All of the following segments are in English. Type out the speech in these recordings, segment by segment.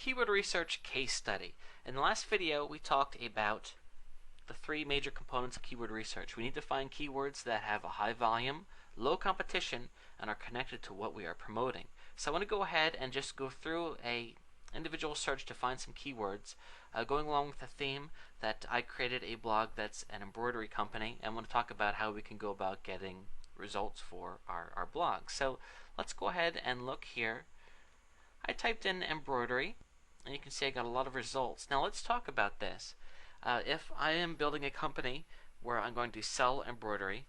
keyword research case study. In the last video, we talked about the three major components of keyword research. We need to find keywords that have a high volume, low competition, and are connected to what we are promoting. So I want to go ahead and just go through a individual search to find some keywords, going along with the theme that I created a blog that's an embroidery company, and I want to talk about how we can go about getting results for our blog. So let's go ahead and look here. I typed in embroidery, and you can see I got a lot of results. Now let's talk about this. If I am building a company where I'm going to sell embroidery,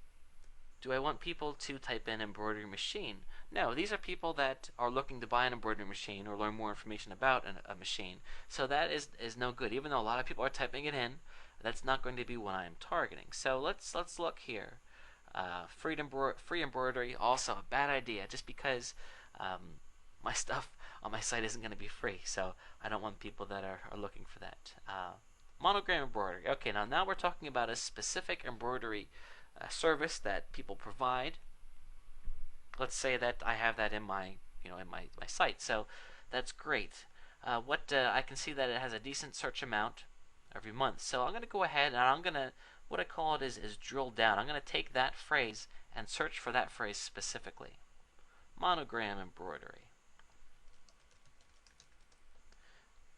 do I want people to type in embroidery machine? No, these are people that are looking to buy an embroidery machine or learn more information about a machine. So that is no good. Even though a lot of people are typing it in, that's not going to be what I am targeting. So let's look here. Free embroidery, also a bad idea, just because my stuff on my site isn't going to be free. So I don't want people that are looking for that. Monogram embroidery. Okay, now we're talking about a specific embroidery service that people provide. Let's say that I have that in my my site, so that's great. I can see that it has a decent search amount every month. So I'm going to go ahead and I'm going to, what I call it is drill down. I'm going to take that phrase and search for that phrase specifically. Monogram embroidery.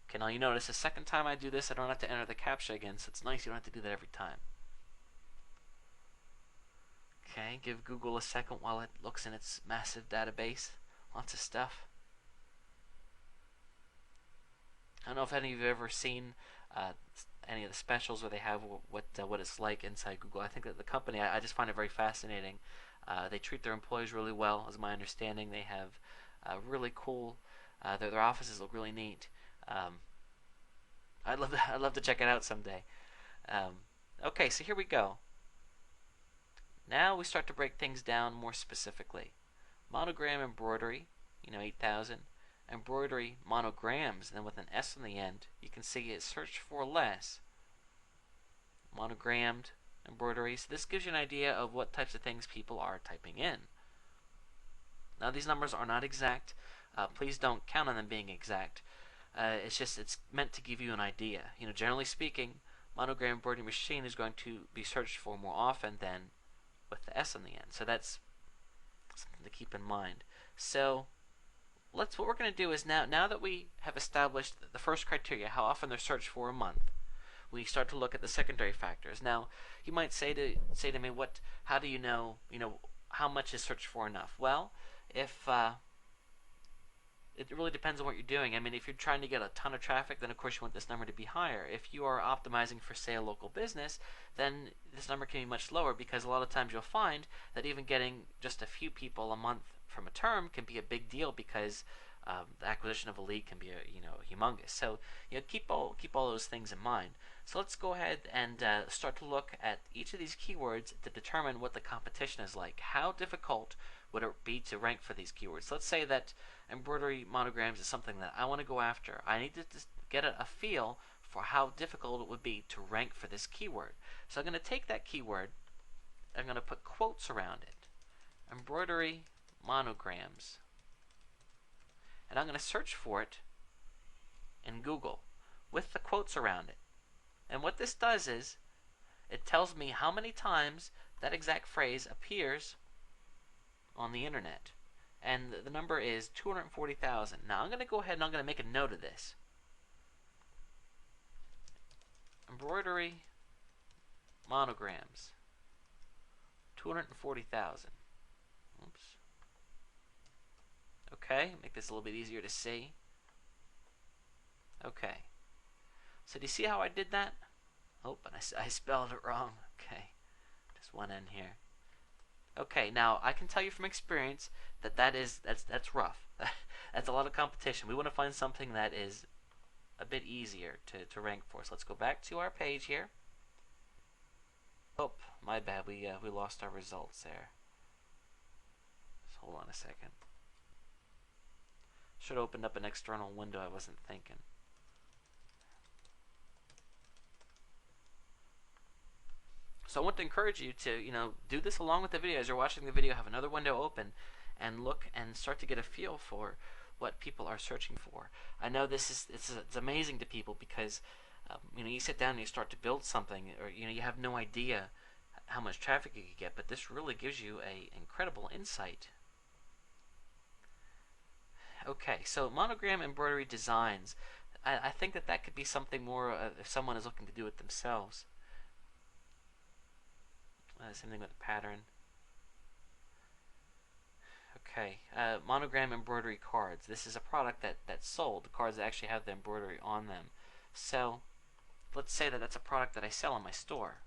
Okay, now you notice the second time I do this, I don't have to enter the CAPTCHA again, so it's nice you don't have to do that every time. Okay, give Google a second while it looks in its massive database. Lots of stuff. I don't know if any of you have ever seen any of the specials where they have what it's like inside Google. I think that the company, I just find it very fascinating. They treat their employees really well, is my understanding. They have really cool, their offices look really neat. I'd love to check it out someday. Okay, so here we go. Now we start to break things down more specifically. Monogram embroidery, 8,000. Embroidery monograms, and then with an S on the end, you can see it searched for less. Monogrammed embroidery. So this gives you an idea of what types of things people are typing in. Now these numbers are not exact. Please don't count on them being exact. It's meant to give you an idea. Generally speaking, monogram embroidery machine is going to be searched for more often than with the S on the end. So that's something to keep in mind. So what we're going to do is now that we have established the first criteria, how often they're searched for a month, we start to look at the secondary factors. Now you might say to me, how do you know how much is searched for enough? Well, if it really depends on what you're doing. I mean, if you're trying to get a ton of traffic, then of course you want this number to be higher. If you are optimizing for, say, a local business, then this number can be much lower, because a lot of times you'll find that even getting just a few people a month from a term can be a big deal, because the acquisition of a lead can be humongous. So keep all those things in mind. So let's go ahead and start to look at each of these keywords to determine what the competition is like. How difficult would it be to rank for these keywords? Let's say that embroidery monograms is something that I want to go after. I need to just get a feel for how difficult it would be to rank for this keyword. So I'm going to take that keyword, I'm going to put quotes around it. Embroidery monograms. And I'm going to search for it in Google with the quotes around it. And what this does is it tells me how many times that exact phrase appears on the internet. And the number is 240,000. Now I'm going to go ahead and I'm going to make a note of this. Embroidery monograms. 240,000. Oops. Okay, make this a little bit easier to see. Okay. So do you see how I did that? Oh, but I spelled it wrong. Okay. Just one N here. Okay, now I can tell you from experience that that's rough. That's a lot of competition. We want to find something that is a bit easier to rank for. So let's go back to our page here. Oh, my bad. We lost our results there. Just hold on a second. Should have opened up an external window. I wasn't thinking. So I want to encourage you to, do this along with the video. As you're watching the video, have another window open and look and start to get a feel for what people are searching for. I know it's amazing to people because you sit down and you start to build something, or you have no idea how much traffic you could get, but this really gives you a incredible insight. Okay, so monogram embroidery designs. I think that could be something more if someone is looking to do it themselves. Same thing with the pattern. Okay, monogram embroidery cards. This is a product that's sold. The cards that actually have the embroidery on them. So let's say that that's a product that I sell in my store.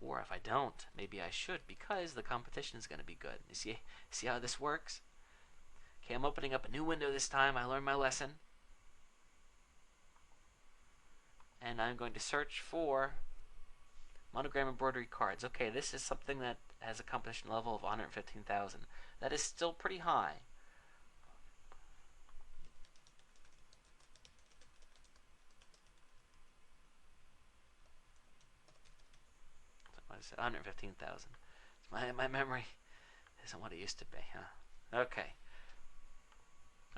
Or if I don't, maybe I should, because the competition is going to be good. You see how this works? Okay, I'm opening up a new window this time. I learned my lesson. And I'm going to search for monogram embroidery cards. Okay, this is something that has a competition level of 115,000. That is still pretty high. What is it? 115,000. My memory isn't what it used to be, huh? Okay.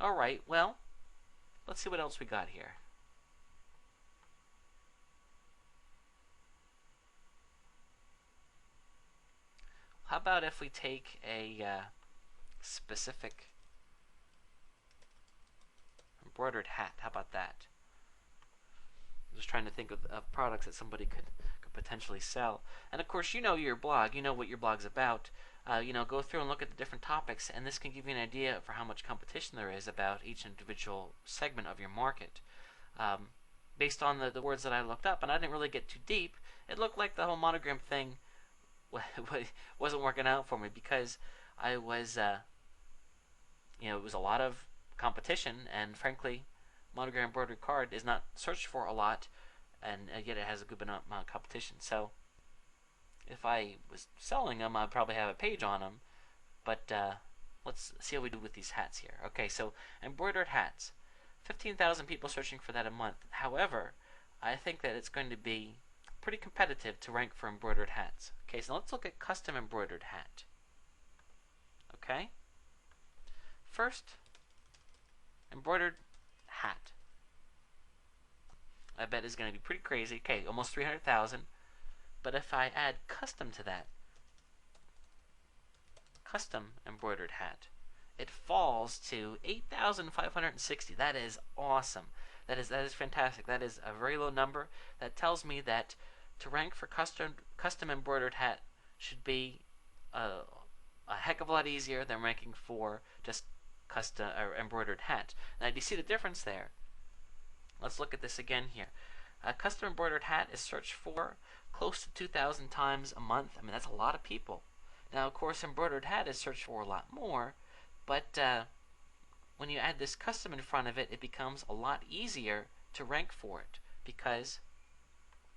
Alright, well, let's see what else we got here. How about if we take a specific embroidered hat? How about that? I'm just trying to think of products that somebody could potentially sell. And of course, you know your blog. You know what your blog's about. Go through and look at the different topics, and this can give you an idea for how much competition there is about each individual segment of your market. Based on the words that I looked up, and I didn't really get too deep, it looked like the whole monogram thing wasn't working out for me because I was, it was a lot of competition, and frankly, monogram embroidery card is not searched for a lot, and yet it has a good amount of competition. So if I was selling them, I'd probably have a page on them. But let's see how we do with these hats here. Okay, so embroidered hats, 15,000 people searching for that a month. However, I think that it's going to be pretty competitive to rank for embroidered hats. Okay, so let's look at custom embroidered hat. Okay, first, embroidered hat. I bet is going to be pretty crazy. Okay, almost 300,000. But if I add custom to that, custom embroidered hat, it falls to 8,560. That is awesome. That is fantastic. That is a very low number. That tells me that to rank for custom embroidered hat should be a heck of a lot easier than ranking for just custom or embroidered hat. Now, do you see the difference there? Let's look at this again here. A custom embroidered hat is searched for close to 2,000 times a month. I mean, that's a lot of people. Now, of course, embroidered hat is searched for a lot more, but when you add this custom in front of it, it becomes a lot easier to rank for it because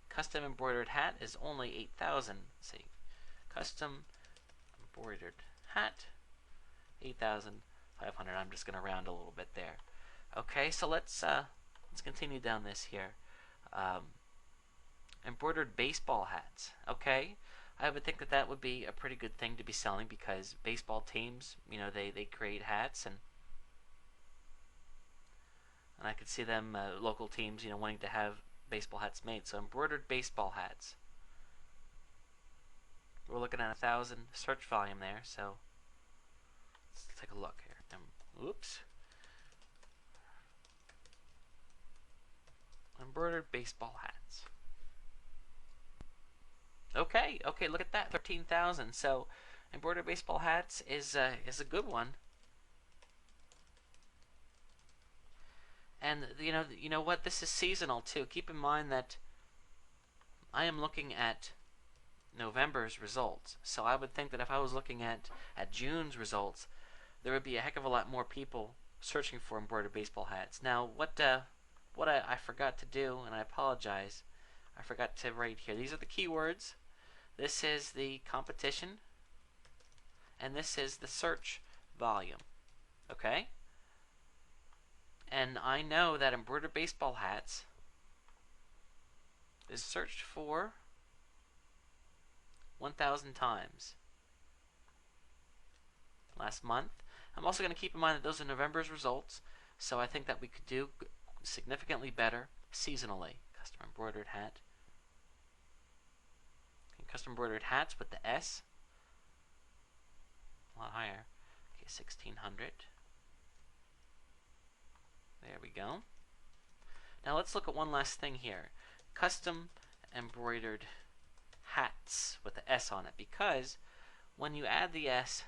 custom embroidered hat is only 8,000. See, custom embroidered hat, 8,500. I'm just going to round a little bit there. Okay, so let's continue down this here. Embroidered baseball hats. Okay, I would think that would be a pretty good thing to be selling because baseball teams, they create hats, and I could see them, local teams, wanting to have baseball hats made. So embroidered baseball hats. We're looking at 1,000 search volume there. So let's take a look here. Oops. Embroidered baseball hats. Okay, look at that, 13,000. So embroidered baseball hats is a good one. And you know what? This is seasonal too. Keep in mind that I am looking at November's results. So I would think that if I was looking at June's results, there would be a heck of a lot more people searching for embroidered baseball hats. Now, what I forgot to do, and I apologize, I forgot to write here. These are the keywords. This is the competition, and this is the search volume. Okay? And I know that embroidered baseball hats is searched for 1,000 times last month. I'm also going to keep in mind that those are November's results, so I think that we could do significantly better seasonally. Custom embroidered hat. Custom embroidered hats with the S. A lot higher. Okay, 1600. There we go. Now let's look at one last thing here. Custom embroidered hats with the S on it, because when you add the S,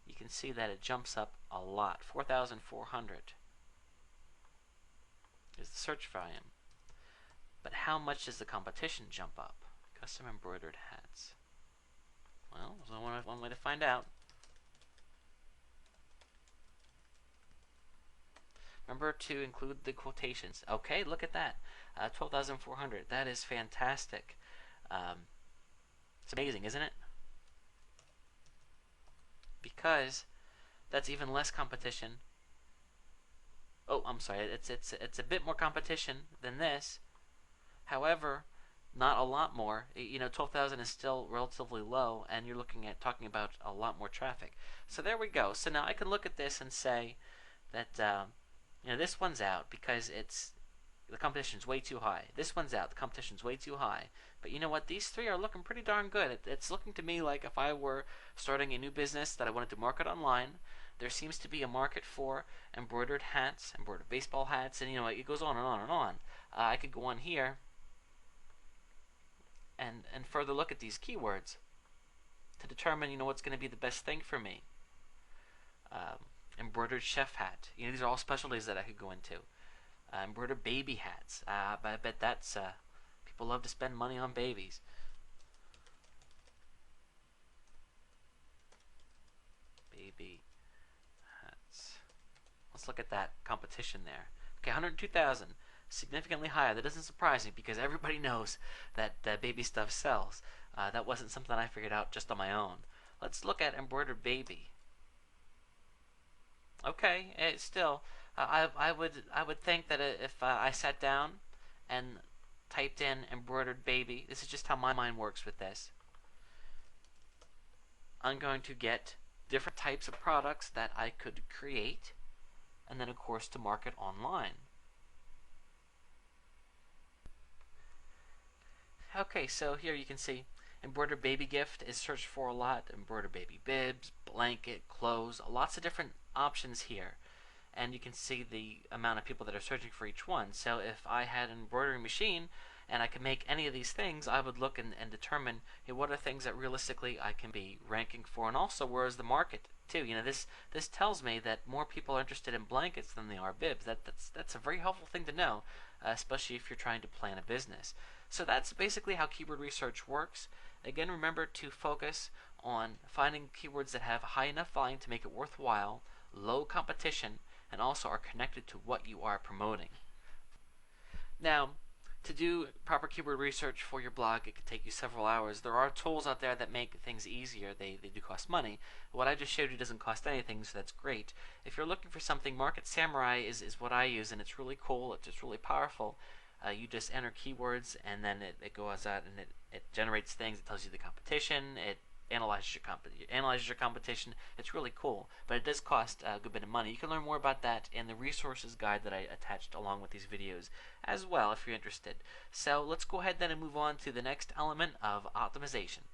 you can see that it jumps up a lot. 4,400 is the search volume. But how much does the competition jump up? Custom embroidered hats. Well, there's only one way to find out. Remember to include the quotations. Okay, look at that. 12,400. That is fantastic. It's amazing, isn't it? Because that's even less competition. Oh, I'm sorry. It's a bit more competition than this. However, not a lot more. 12,000 is still relatively low, and you're talking about a lot more traffic. So there we go. So now I can look at this and say that this one's out because the competition's way too high. This one's out. The competition's way too high. But you know what? These three are looking pretty darn good. It's looking to me like if I were starting a new business that I wanted to market online, there seems to be a market for embroidered hats, embroidered baseball hats, and it goes on and on and on. I could go on here and further look at these keywords to determine what's going to be the best thing for me. Embroidered chef hat. These are all specialties that I could go into. Embroidered baby hats. But I bet that's people love to spend money on babies. Baby hats. Let's look at that competition there. Okay, 102,000. Significantly higher. That doesn't surprise me because everybody knows that baby stuff sells. That wasn't something I figured out just on my own. Let's look at embroidered baby. Okay, still, I would think that if I sat down and typed in embroidered baby, this is just how my mind works with this. I'm going to get different types of products that I could create, and then of course to market online. Okay, so here you can see embroidered baby gift is searched for a lot. Embroidered baby bibs, blanket, clothes, lots of different options here. And you can see the amount of people that are searching for each one. So if I had an embroidery machine and I could make any of these things, I would look and determine what are things that realistically I can be ranking for, and also where is the market too. This tells me that more people are interested in blankets than they are bibs. That's a very helpful thing to know, especially if you're trying to plan a business. So that's basically how keyword research works. Again, remember to focus on finding keywords that have high enough volume to make it worthwhile, low competition, and also are connected to what you are promoting. Now, to do proper keyword research for your blog, it could take you several hours. There are tools out there that make things easier. They do cost money. What I just showed you doesn't cost anything, so that's great. If you're looking for something, Market Samurai is what I use, and it's really cool. It's just really powerful. You just enter keywords, and then it goes out and it generates things. It tells you the competition. It analyzes your competition. It's really cool, but it does cost a good bit of money. You can learn more about that in the resources guide that I attached along with these videos as well if you're interested. So let's go ahead then and move on to the next element of optimization.